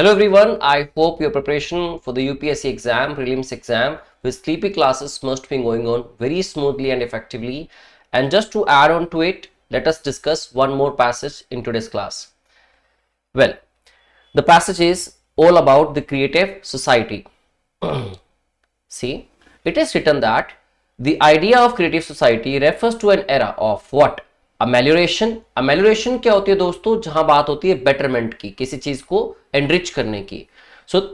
Hello everyone, I hope your preparation for the UPSC exam, prelims exam with sleepy classes must be going on very smoothly and effectively. And just to add on to it, let us discuss one more passage in today's class. Well, the passage is all about the creative society. See, it is written that the idea of creative society refers to an era of what? अमेल्योरेशन। अमेल्योरेशन क्या होती है दोस्तों? जहां बात होती है betterment की, किसी चीज को एनरिच करने की।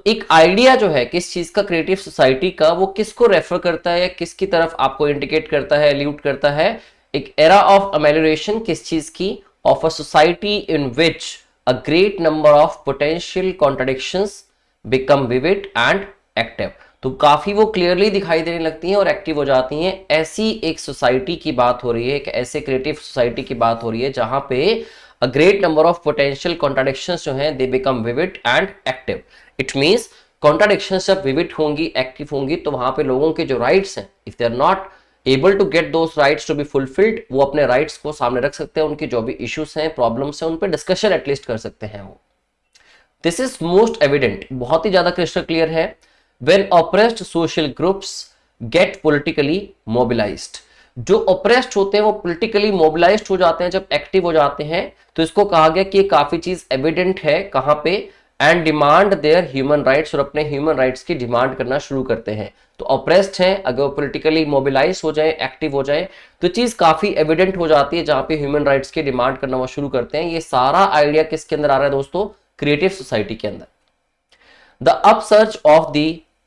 एक आइडिया जो है किस चीज का, क्रिएटिव सोसाइटी का, वो किसको रेफर करता है या किसकी तरफ आपको इंडिकेट करता है, एल्यूट करता है? एक एरा ऑफ अमेल्योरेशन किस चीज की? Of a society in which a great number of potential contradictions become vivid and active. तो काफी वो क्लियरली दिखाई देने लगती हैं और एक्टिव हो जाती हैं। ऐसी एक सोसाइटी की बात हो रही है, एक ऐसे क्रिएटिव सोसाइटी की बात हो रही है जहां पे a great number of potential contradictions जो हैं they become vivid and active. It means contradictions जब विविड होंगी, एक्टिव होंगी, तो वहां पे लोगों के जो राइट्स हैं, if they are not able to get those rights to be fulfilled, वो अपने राइट्स को सामने रख सकते हैं, उनकी जो भी इश्यूज हैं, प्रॉब्लम्स हैं, उन पर डिस्कशन एटलीस्ट कर सकते हैं वो। दिस इज मोस्ट एविडेंट, बहुत ही ज्यादा क्रिस्टल क्लियर है when oppressed social groups get politically mobilized। जो oppressed होते हैं वो politically mobilized हो जाते हैं, जब एक्टिव हो जाते हैं, तो इसको कहा गया कि ये काफी चीज एविडेंट है कहां पे, and demand their human rights, और अपने ह्यूमन राइट्स की डिमांड करना शुरू करते हैं। तो ऑप्रेस्ड हैं, अगर वो पोलिटिकली मोबिलाइज हो जाए, एक्टिव हो जाए, तो चीज काफी एविडेंट हो जाती है जहां पे ह्यूमन राइट्स की डिमांड करना वो शुरू करते हैं। ये सारा आइडिया किसके अंदर आ रहा है दोस्तों? क्रिएटिव सोसाइटी के अंदर। The upsurge of the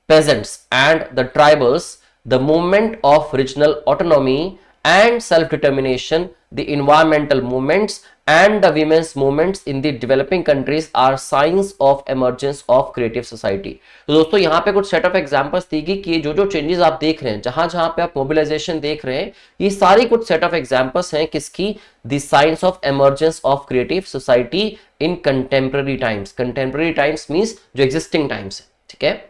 peasants and the tribals, the movement of regional autonomy and self-determination, the environmental movements and the women's movements in the developing countries are signs of emergence of creative society। तो दोस्तों यहाँ पे कुछ set of examples दी गई कि जो जो changes आप देख रहे हैं, जहां जहां पे आप मोबिलाइजेशन देख रहे हैं, ये सारी कुछ सेट ऑफ एग्जांपल्स हैं किसकी? The science of emergence of creative society in contemporary times. Contemporary times means जो एग्जिस्टिंग टाइम्स है, ठीक है।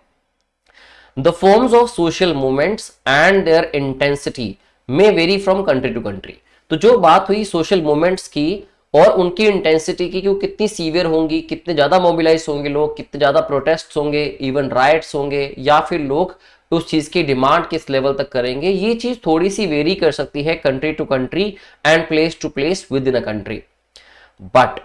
The forms of social movements and their intensity may vary from country to country। तो जो बात हुई सोशल मूवमेंट्स की और उनकी इंटेंसिटी की, कि वो कितनी सीवियर होंगी, कितने ज्यादा मोबिलाइज होंगे लोग, कितने ज्यादा प्रोटेस्ट होंगे, इवन राइट्स होंगे, या फिर लोग उस चीज की डिमांड किस लेवल तक करेंगे, ये चीज थोड़ी सी वेरी कर सकती है country to country and place to place within a country. But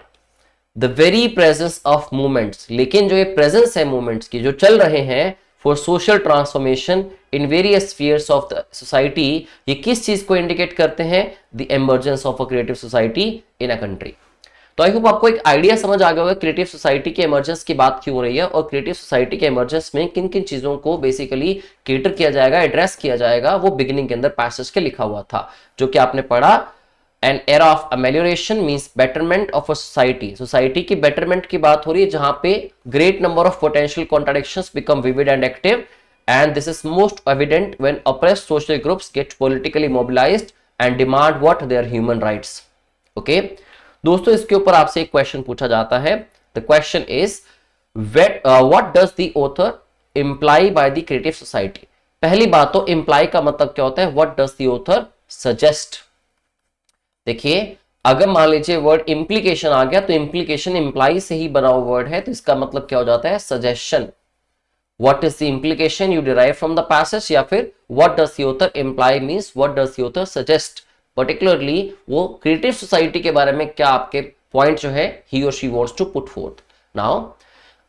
the very presence of movements, लेकिन जो ये प्रेजेंस है मूवमेंट्स की, जो चल रहे हैं for social transformation in various spheres of the society, ये किस चीज को इंडिकेट करते हैं? The emergence of a creative society in a country. तो आई होप आपको एक आइडिया समझ आ गया होगा क्रिएटिव सोसाइटी के एमर्जेंस की बात क्यों हो रही है, और क्रिएटिव सोसाइटी के एमर्जेंस में किन किन चीजों को बेसिकली केटर किया जाएगा, एड्रेस किया जाएगा। वो बिगिनिंग के अंदर पैसेज के लिखा हुआ था, जो कि आपने पढ़ा। An era of amelioration means betterment of a society। Society की betterment की बात हो रही है जहां पे great number of potential contradictions become vivid and active, and this is most evident when oppressed social groups get politically mobilized and demand what their human rights। okay? दोस्तों इसके ऊपर आपसे एक क्वेश्चन पूछा जाता है। The question is what does the author imply by the creative society। पहली बात तो imply का मतलब क्या होता है? What does the author suggest। देखिए, अगर मान लीजिए वर्ड इंप्लीकेशन आ गया, तो इंप्लीकेशन इंप्लाई से ही बना हुआ वर्ड है, तो इसका मतलब क्या हो जाता है? Suggestion. What is the implication you derive from the passage, या फिर what does the author imply means what does the author suggest. Particularly वो क्रिएटिव सोसाइटी के बारे में क्या आपके पॉइंट जो है ही और she wants to put forth. Now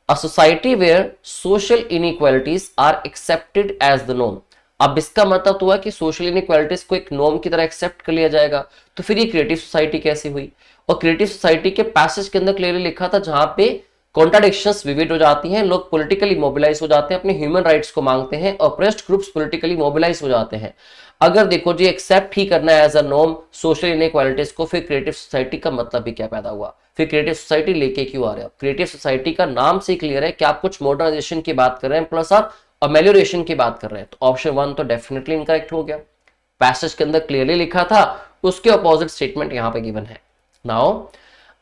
a society where social inequalities are accepted as the norm. अब इसका मतलब हुआ कि सोशल इनइक्वालिटीज को एक नॉर्म की तरह एक्सेप्ट कर लिया जाएगा, तो फिर ये क्रिएटिव सोसाइटी कैसी हुई? और क्रिएटिव सोसाइटी के पैसेज के अंदर क्लियरली लिखा था जहां पे कॉन्ट्राडिक्शंस विविड हो जाती हैं, लोग पॉलिटिकली मोबिलाइज हो जाते हैं, अपने ह्यूमन राइट्स को मांगते हैं, ऑप्रेस्ड ग्रुप्स पॉलिटिकली मोबिलाइज हो जाते हैं। अगर देखो जी एक्सेप्ट ही करना है as a norm social inequalities को, फिर क्रिएटिव सोसाइटी का मतलब भी क्या पैदा हुआ? फिर क्रिएटिव सोसाइटी लेके क्यों आ रहे हो? क्रिएटिव सोसाइटी का नाम से क्लियर है कि आप कुछ मॉडर्नाइजेशन की बात कर रहे हैं, प्लस आप अमेल्योरेशन की बात कर रहे हैं। तो ऑप्शन 1 तो डेफिनेटली इनकरेक्ट हो गया। पैसेज के अंदर क्लियरली लिखा था, उसके अपोजिट स्टेटमेंट यहां पे गिवन है। Now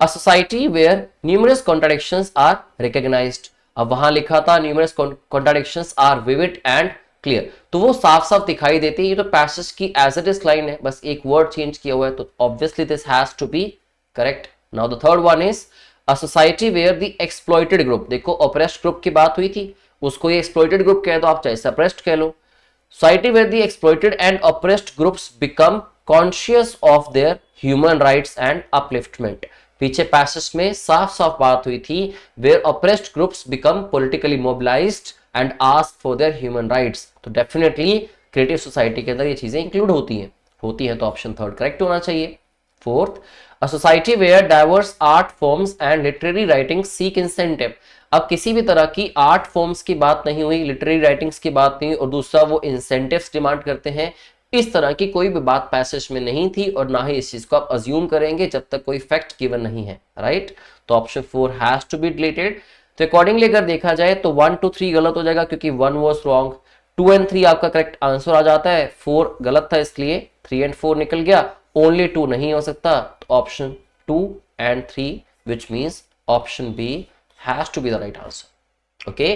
a society where numerous contradictions are recognised. अब वहां लिखा था numerous contradictions are vivid and clear, तो वो साफ साफ दिखाई देते हैं। ये तो पैसेज की एज इट इज लाइन है, बस एक वर्ड चेंज किया हुआ है, तो obviously this has to be correct. Now the third one is a society where the exploited group, देखो ऑप्रेस्ड ग्रुप की बात हुई थी, उसको ये एक्सप्लॉइटेड ग्रुप कह दो, आप चाहे सप्रेस्ड कह लो। Society where the exploited and oppressed groups become conscious of their human rights and upliftment. पीछे पैसेज में साफ साफ बात हुई थी, where oppressed groups become politically mobilised and ask for their human rights. तो डेफिनेटली क्रिएटिव सोसाइटी के अंदर ये चीजें इंक्लूड होती हैं तो ऑप्शन थर्ड करेक्ट होना चाहिए। Fourth, a society where diverse art forms and literary writing seek incentive. अब किसी भी तरह की आर्ट फॉर्म्स की बात नहीं हुई, लिटरेरी राइटिंग्स की बात नहीं, और दूसरा वो इंसेंटिव्स डिमांड करते हैं, इस तरह की कोई भी बात पैसेज में नहीं थी और ना ही इस चीज को आप अज्यूम करेंगे जब तक कोई फैक्ट गिवन नहीं है, राइट। तो option 4 has to be deleted. तो अकॉर्डिंगली अगर देखा जाए तो 1 to 3 गलत हो जाएगा क्योंकि 1 वॉज रॉन्ग, 2 and 3 आपका करेक्ट आंसर आ जाता है, 4 गलत था इसलिए 3 and 4 निकल गया, ओनली 2 नहीं हो सकता, तो option 2 and 3 which means option B has to be the right answer. Okay,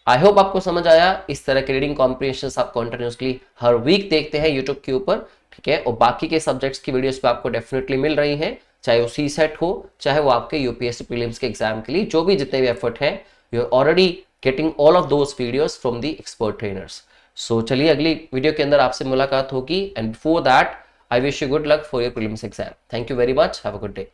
I hope आपको समझ आया। इस तरह के रीडिंग कॉम्प्रिहेंशन आप कंटिन्यूअसली हर वीक देखते हैं यूट्यूब के ऊपर, ठीक है, और बाकी के सब्जेक्ट्स की वीडियोस पे आपको डेफिनेटली मिल रही हैं, चाहे वो सी सेट हो, चाहे वो आपके यूपीएससी प्रीलिम्स के एग्जाम के लिए जो भी जितने भी एफर्ट है, you are already getting all of those videos from the expert trainers. So चलिए अगली वीडियो के अंदर आपसे मुलाकात होगी, and before that I wish you good luck for your prelims exam. Thank you very much, have a good day.